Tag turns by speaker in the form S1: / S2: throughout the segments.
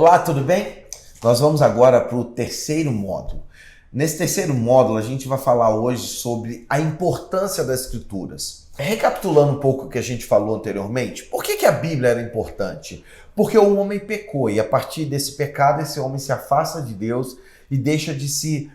S1: Olá, tudo bem? Nós vamos agora para o terceiro módulo. Nesse terceiro módulo, a gente vai falar hoje sobre a importância das Escrituras. Recapitulando um pouco o que a gente falou anteriormente, por que a Bíblia era importante? Porque o homem pecou e a partir desse pecado, esse homem se afasta de Deus e deixa de se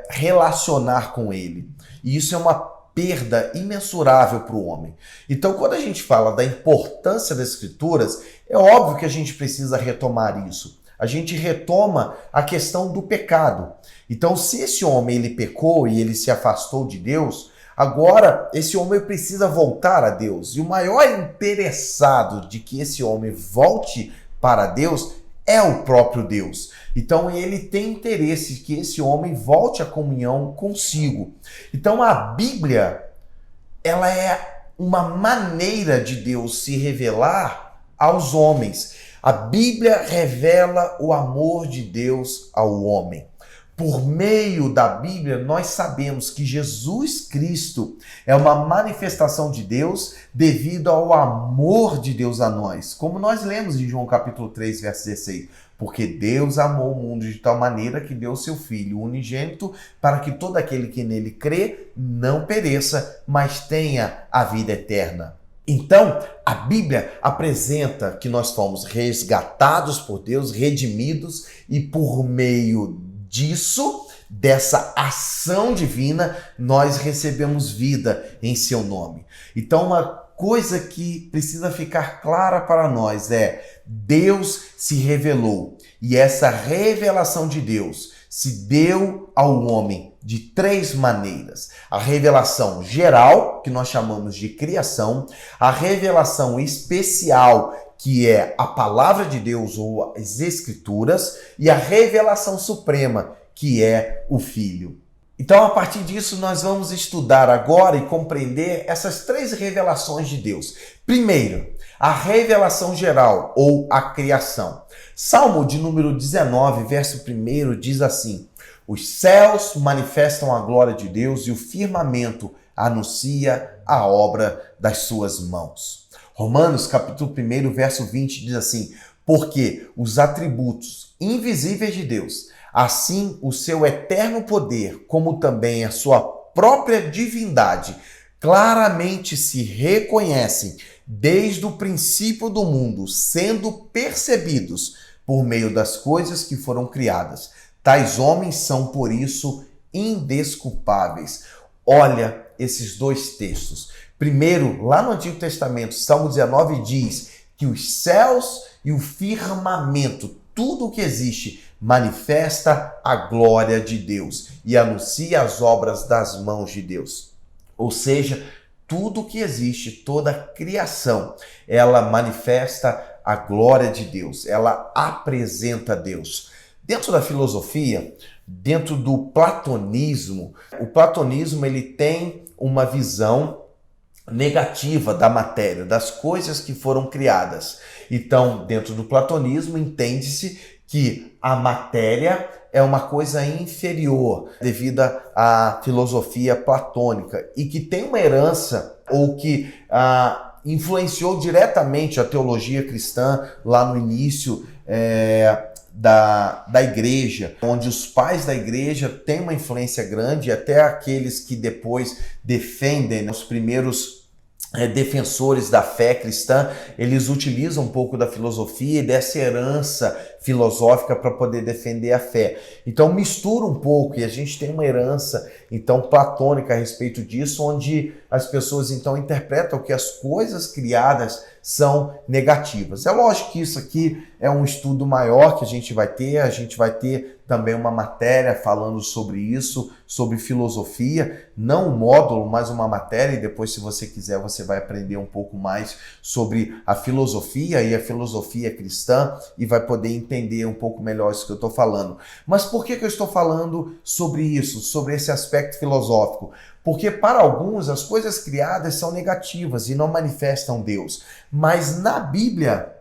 S1: relacionar com Ele. E isso é uma perda imensurável para o homem. Então, quando a gente fala da importância das Escrituras, é óbvio que a gente precisa retomar isso. A gente retoma a questão do pecado. Então, se esse homem ele pecou e ele se afastou de Deus, agora esse homem precisa voltar a Deus. E o maior interessado de que esse homem volte para Deus é o próprio Deus. Então ele tem interesse que esse homem volte à comunhão consigo. Então a Bíblia, ela é uma maneira de Deus se revelar aos homens. A Bíblia revela o amor de Deus ao homem. Por meio da Bíblia, nós sabemos que Jesus Cristo é uma manifestação de Deus devido ao amor de Deus a nós. Como nós lemos em João capítulo 3, verso 16. Porque Deus amou o mundo de tal maneira que deu seu Filho unigênito para que todo aquele que nele crê não pereça, mas tenha a vida eterna. Então, a Bíblia apresenta que nós fomos resgatados por Deus, redimidos, e por meio disso, dessa ação divina, nós recebemos vida em seu nome. Então, uma coisa que precisa ficar clara para nós é: Deus se revelou, e essa revelação de Deus se deu ao homem de três maneiras. A revelação geral, que nós chamamos de criação, a revelação especial, que é a palavra de Deus ou as Escrituras, e a revelação suprema, que é o Filho. Então, a partir disso, nós vamos estudar agora e compreender essas três revelações de Deus. Primeiro, a revelação geral ou a criação. Salmo de número 19, verso 1 diz assim: os céus manifestam a glória de Deus e o firmamento anuncia a obra das suas mãos. Romanos capítulo 1, verso 20 diz assim: porque os atributos invisíveis de Deus, assim o seu eterno poder, como também a sua própria divindade, claramente se reconhecem desde o princípio do mundo, sendo percebidos por meio das coisas que foram criadas. Tais homens são, por isso, indesculpáveis. Olha esses dois textos. Primeiro, lá no Antigo Testamento, Salmo 19 diz que os céus e o firmamento, tudo o que existe, manifesta a glória de Deus e anuncia as obras das mãos de Deus. Ou seja, tudo que existe, toda a criação, ela manifesta a glória de Deus, ela apresenta Deus. Dentro da filosofia, dentro do platonismo, o platonismo ele tem uma visão negativa da matéria, das coisas que foram criadas. Então, dentro do platonismo, entende-se que a matéria é uma coisa inferior devido à filosofia platônica e que tem uma herança ou que influenciou diretamente a teologia cristã lá no início da igreja, onde os pais da igreja têm uma influência grande, até aqueles que depois defendem, os primeiros defensores da fé cristã, eles utilizam um pouco da filosofia e dessa herança filosófica para poder defender a fé. Então mistura um pouco e a gente tem uma herança então platônica a respeito disso, onde as pessoas então interpretam que as coisas criadas são negativas. É lógico que isso aqui é um estudo maior que a gente vai ter também uma matéria falando sobre isso, sobre filosofia, não um módulo, mas uma matéria, e depois, se você quiser, você vai aprender um pouco mais sobre a filosofia e a filosofia cristã e vai poder entender um pouco melhor isso que eu estou falando. Mas por que eu estou falando sobre isso, sobre esse aspecto filosófico? Porque para alguns as coisas criadas são negativas e não manifestam Deus. Mas na Bíblia,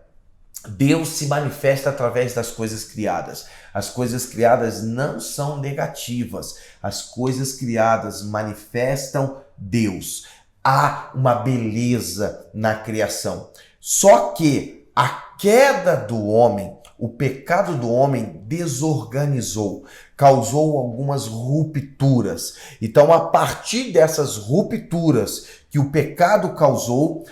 S1: Deus se manifesta através das coisas criadas. As coisas criadas não são negativas. As coisas criadas manifestam Deus. Há uma beleza na criação. Só que a queda do homem o pecado do homem desorganizou, causou algumas rupturas. Então, a partir dessas rupturas que o pecado causou,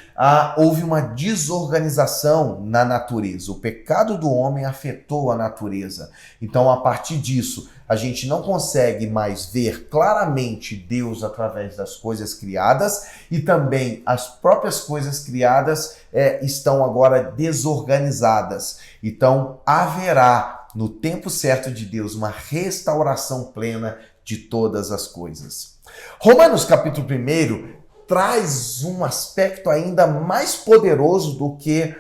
S1: houve uma desorganização na natureza. O pecado do homem afetou a natureza. Então, a partir disso, a gente não consegue mais ver claramente Deus através das coisas criadas, e também as próprias coisas criadas estão agora desorganizadas. Então, haverá, no tempo certo de Deus, uma restauração plena de todas as coisas. Romanos capítulo 1 traz um aspecto ainda mais poderoso do que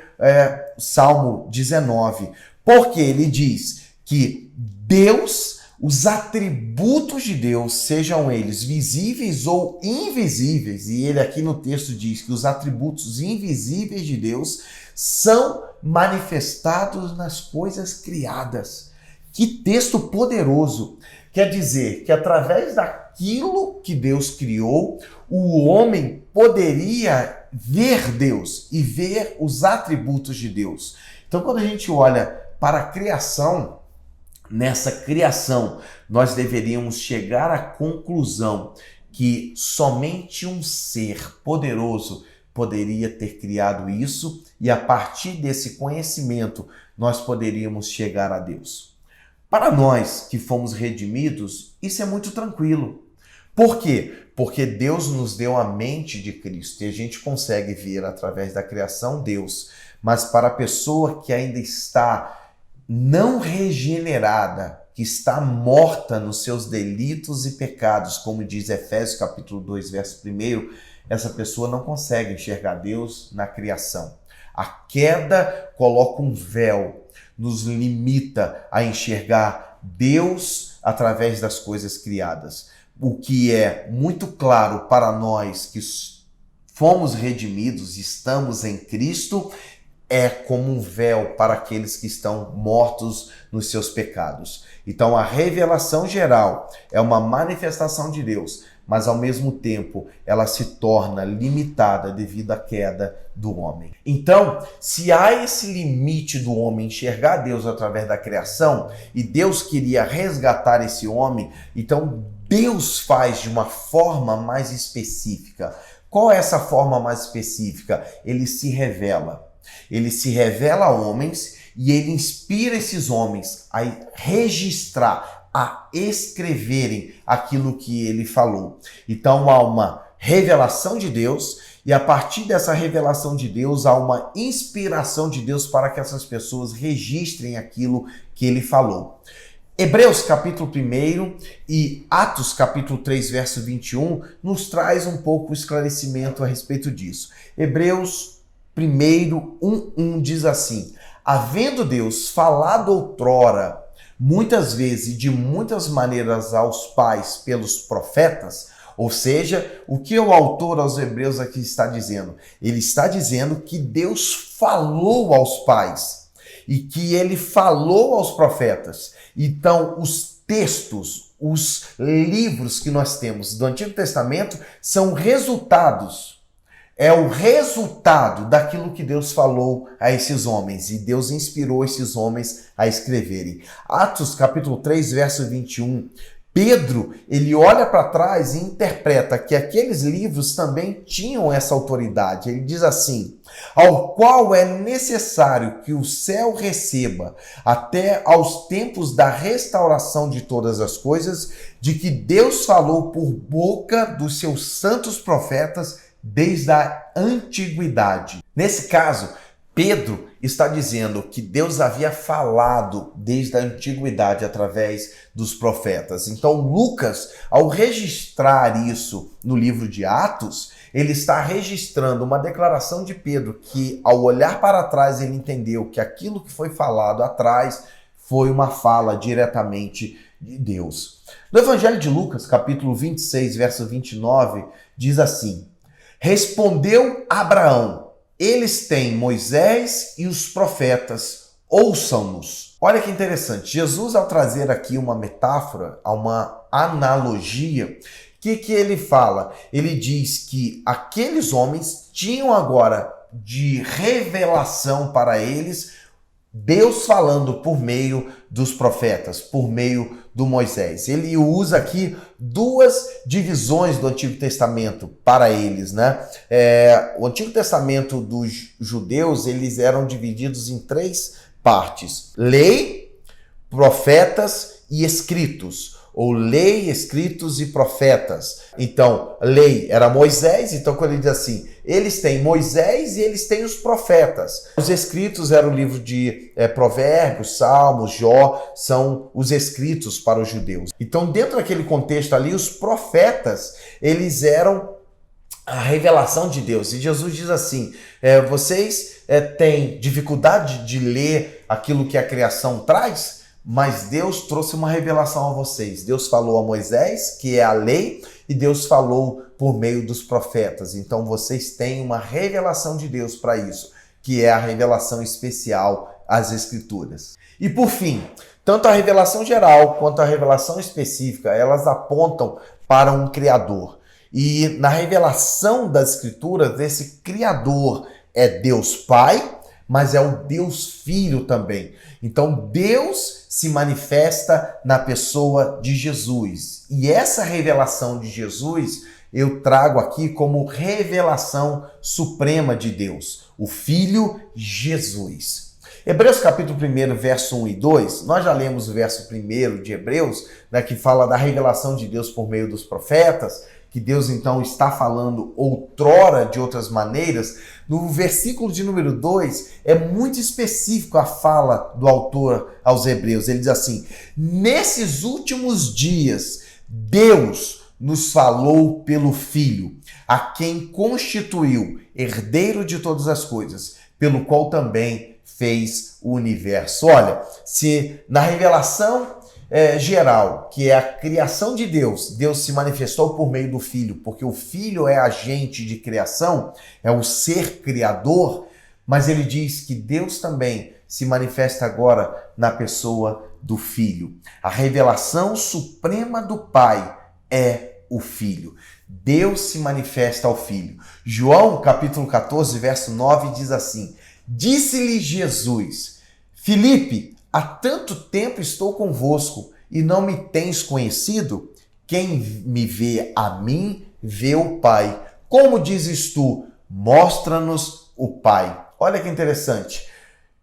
S1: Salmo 19, porque ele diz que Deus, os atributos de Deus, sejam eles visíveis ou invisíveis, e ele aqui no texto diz que os atributos invisíveis de Deus são manifestados nas coisas criadas. Que texto poderoso! Quer dizer que através daquilo que Deus criou, o homem poderia ver Deus e ver os atributos de Deus. Então, quando a gente olha para a criação, nessa criação, nós deveríamos chegar à conclusão que somente um ser poderoso poderia ter criado isso, e a partir desse conhecimento nós poderíamos chegar a Deus. Para nós que fomos redimidos, isso é muito tranquilo. Por quê? Porque Deus nos deu a mente de Cristo e a gente consegue ver através da criação Deus. Mas para a pessoa que ainda está não regenerada, que está morta nos seus delitos e pecados, como diz Efésios capítulo 2, verso 1, essa pessoa não consegue enxergar Deus na criação. A queda coloca um véu, nos limita a enxergar Deus através das coisas criadas. O que é muito claro para nós que fomos redimidos, estamos em Cristo, é como um véu para aqueles que estão mortos nos seus pecados. Então a revelação geral é uma manifestação de Deus, mas ao mesmo tempo ela se torna limitada devido à queda do homem. Então, se há esse limite do homem enxergar Deus através da criação, e Deus queria resgatar esse homem, então Deus faz de uma forma mais específica. Qual é essa forma mais específica? Ele se revela. Ele se revela a homens e ele inspira esses homens a registrar, a escreverem aquilo que ele falou. Então há uma revelação de Deus e a partir dessa revelação de Deus há uma inspiração de Deus para que essas pessoas registrem aquilo que ele falou. Hebreus capítulo 1 e Atos capítulo 3, verso 21 nos traz um pouco o esclarecimento a respeito disso. Hebreus 1:1 diz assim: havendo Deus falado outrora, muitas vezes e de muitas maneiras aos pais pelos profetas, ou seja, o que o autor aos Hebreus aqui está dizendo? Ele está dizendo que Deus falou aos pais e que ele falou aos profetas. Então, os textos, os livros que nós temos do Antigo Testamento são resultados. É o resultado daquilo que Deus falou a esses homens. E Deus inspirou esses homens a escreverem. Atos capítulo 3, verso 21. Pedro, ele olha para trás e interpreta que aqueles livros também tinham essa autoridade. Ele diz assim: ao qual é necessário que o céu receba, até aos tempos da restauração de todas as coisas, de que Deus falou por boca dos seus santos profetas desde a antiguidade. Nesse caso, Pedro está dizendo que Deus havia falado desde a antiguidade através dos profetas. Então, Lucas, ao registrar isso no livro de Atos, ele está registrando uma declaração de Pedro que, ao olhar para trás, ele entendeu que aquilo que foi falado atrás foi uma fala diretamente de Deus. No Evangelho de Lucas, capítulo 26, verso 29, diz assim: respondeu Abraão: eles têm Moisés e os profetas, ouçam-nos. Olha que interessante, Jesus, ao trazer aqui uma metáfora, uma analogia, o que ele fala? Ele diz que aqueles homens tinham agora de revelação para eles Deus falando por meio dos profetas, por meio do Moisés. Ele usa aqui duas divisões do Antigo Testamento para eles, né? O Antigo Testamento dos judeus, eles eram divididos em três partes: lei, profetas e escritos. Ou lei, escritos e profetas. Então, lei era Moisés, então quando ele diz assim, eles têm Moisés e eles têm os profetas. Os escritos eram o livro de Provérbios, Salmos, Jó, são os escritos para os judeus. Então, dentro daquele contexto ali, os profetas, eles eram a revelação de Deus. E Jesus diz assim, vocês têm dificuldade de ler aquilo que a criação traz? Mas Deus trouxe uma revelação a vocês. Deus falou a Moisés, que é a lei, e Deus falou por meio dos profetas. Então vocês têm uma revelação de Deus para isso, que é a revelação especial às Escrituras. E por fim, tanto a revelação geral quanto a revelação específica, elas apontam para um Criador. E na revelação das Escrituras, esse Criador é Deus Pai, mas é o Deus Filho também. Então Deus se manifesta na pessoa de Jesus. E essa revelação de Jesus eu trago aqui como revelação suprema de Deus, o Filho Jesus. Hebreus capítulo 1, verso 1 e 2, nós já lemos o verso 1 de Hebreus, né, que fala da revelação de Deus por meio dos profetas, que Deus então está falando outrora de outras maneiras. No versículo de número 2 é muito específico a fala do autor aos Hebreus. Ele diz assim: nesses últimos dias Deus nos falou pelo Filho, a quem constituiu herdeiro de todas as coisas, pelo qual também fez o universo. Olha, se na revelação geral, que é a criação de Deus, Deus se manifestou por meio do Filho, porque o Filho é agente de criação, é o ser criador, mas ele diz que Deus também se manifesta agora na pessoa do Filho. A revelação suprema do Pai é o Filho. Deus se manifesta ao Filho. João, capítulo 14, verso 9, diz assim: disse-lhe Jesus, Filipe, há tanto tempo estou convosco e não me tens conhecido? Quem me vê a mim, vê o Pai. Como dizes tu, mostra-nos o Pai. Olha que interessante.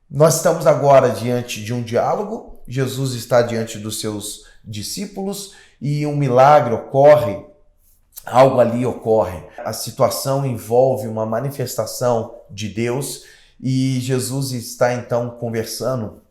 S1: Nós estamos agora diante de um diálogo. Jesus está diante dos seus discípulos e um milagre ocorre. Algo ali ocorre. A situação envolve uma manifestação de Deus e Jesus está então conversando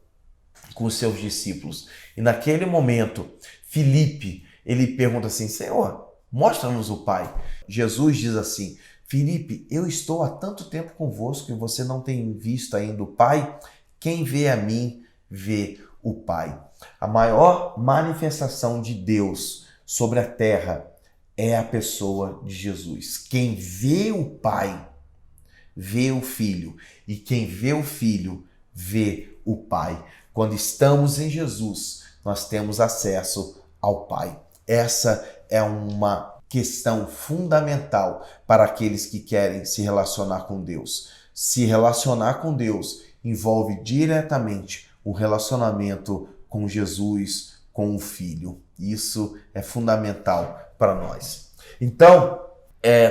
S1: com os seus discípulos. E naquele momento, Filipe, ele pergunta assim: Senhor, mostra-nos o Pai. Jesus diz assim: Filipe, eu estou há tanto tempo convosco e você não tem visto ainda o Pai? Quem vê a mim, vê o Pai. A maior manifestação de Deus sobre a terra é a pessoa de Jesus. Quem vê o Pai, vê o Filho. E quem vê o Filho, vê o Pai. Quando estamos em Jesus, nós temos acesso ao Pai. Essa é uma questão fundamental para aqueles que querem se relacionar com Deus. Se relacionar com Deus envolve diretamente o relacionamento com Jesus, com o Filho. Isso é fundamental para nós. Então,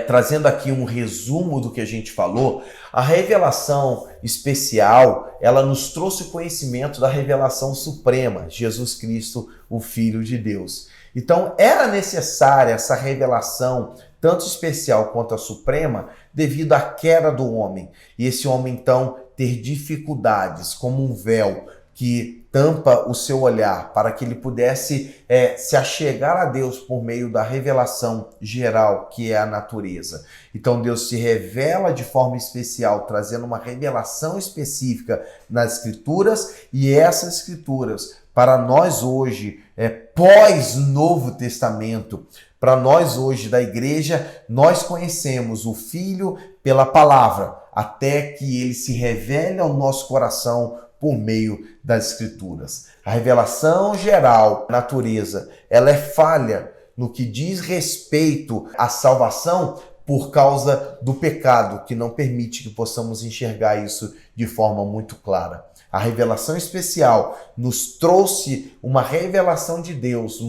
S1: trazendo aqui um resumo do que a gente falou, a revelação especial, ela nos trouxe o conhecimento da revelação suprema, Jesus Cristo, o Filho de Deus. Então, era necessária essa revelação, tanto especial quanto a suprema, devido à queda do homem. E esse homem, então, ter dificuldades, como um véu que tampa o seu olhar, para que ele pudesse se achegar a Deus por meio da revelação geral, que é a natureza. Então Deus se revela de forma especial, trazendo uma revelação específica nas Escrituras, e essas Escrituras, para nós hoje, pós-Novo Testamento, para nós hoje da igreja, nós conhecemos o Filho pela palavra, até que ele se revele ao nosso coração por meio das Escrituras. A revelação geral, natureza, ela é falha no que diz respeito à salvação por causa do pecado, que não permite que possamos enxergar isso de forma muito clara. A revelação especial nos trouxe uma revelação de Deus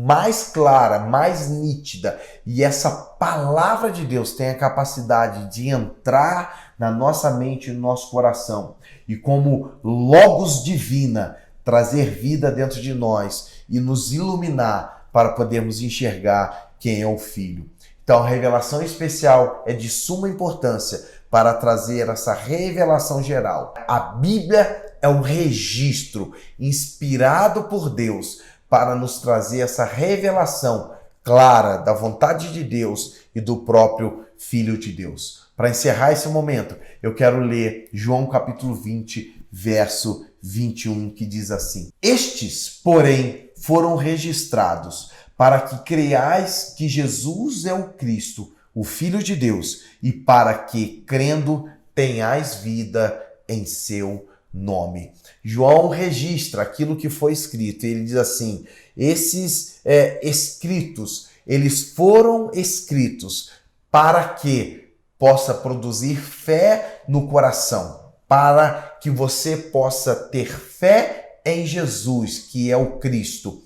S1: mais clara, mais nítida. E essa palavra de Deus tem a capacidade de entrar na nossa mente e no nosso coração. E como logos divina, trazer vida dentro de nós e nos iluminar para podermos enxergar quem é o Filho. Então, a revelação especial é de suma importância para trazer essa revelação geral. A Bíblia é um registro inspirado por Deus para nos trazer essa revelação clara da vontade de Deus e do próprio Filho de Deus. Para encerrar esse momento, eu quero ler João capítulo 20, verso 21, que diz assim: Estes, porém, foram registrados para que creiais que Jesus é o Cristo, o Filho de Deus, e para que, crendo, tenhais vida em seu nome. João registra aquilo que foi escrito. Ele diz assim: esses escritos, eles foram escritos para que possa produzir fé no coração, para que você possa ter fé em Jesus, que é o Cristo.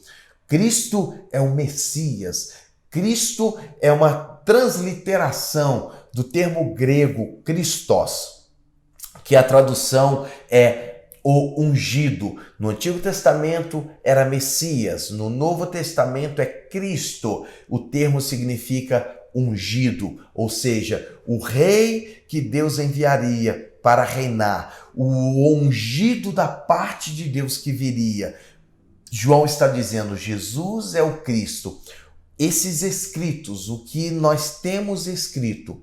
S1: Cristo é o Messias. Cristo é uma transliteração do termo grego Christos, que a tradução é o ungido. No Antigo Testamento era Messias, no Novo Testamento é Cristo. O termo significa ungido, ou seja, o rei que Deus enviaria para reinar, o ungido da parte de Deus que viria. João está dizendo: Jesus é o Cristo. Esses escritos, o que nós temos escrito,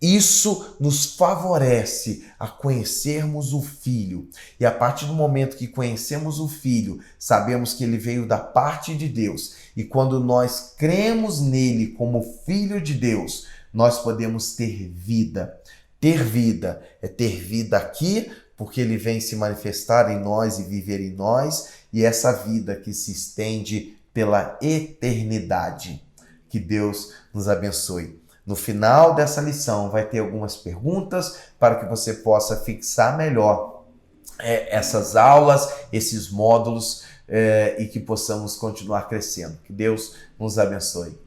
S1: isso nos favorece a conhecermos o Filho. E a partir do momento que conhecemos o Filho, sabemos que ele veio da parte de Deus. E quando nós cremos nele como Filho de Deus, nós podemos ter vida. Ter vida é ter vida aqui, porque ele vem se manifestar em nós e viver em nós, e essa vida que se estende pela eternidade. Que Deus nos abençoe. No final dessa lição vai ter algumas perguntas para que você possa fixar melhor essas aulas, esses módulos e que possamos continuar crescendo. Que Deus nos abençoe.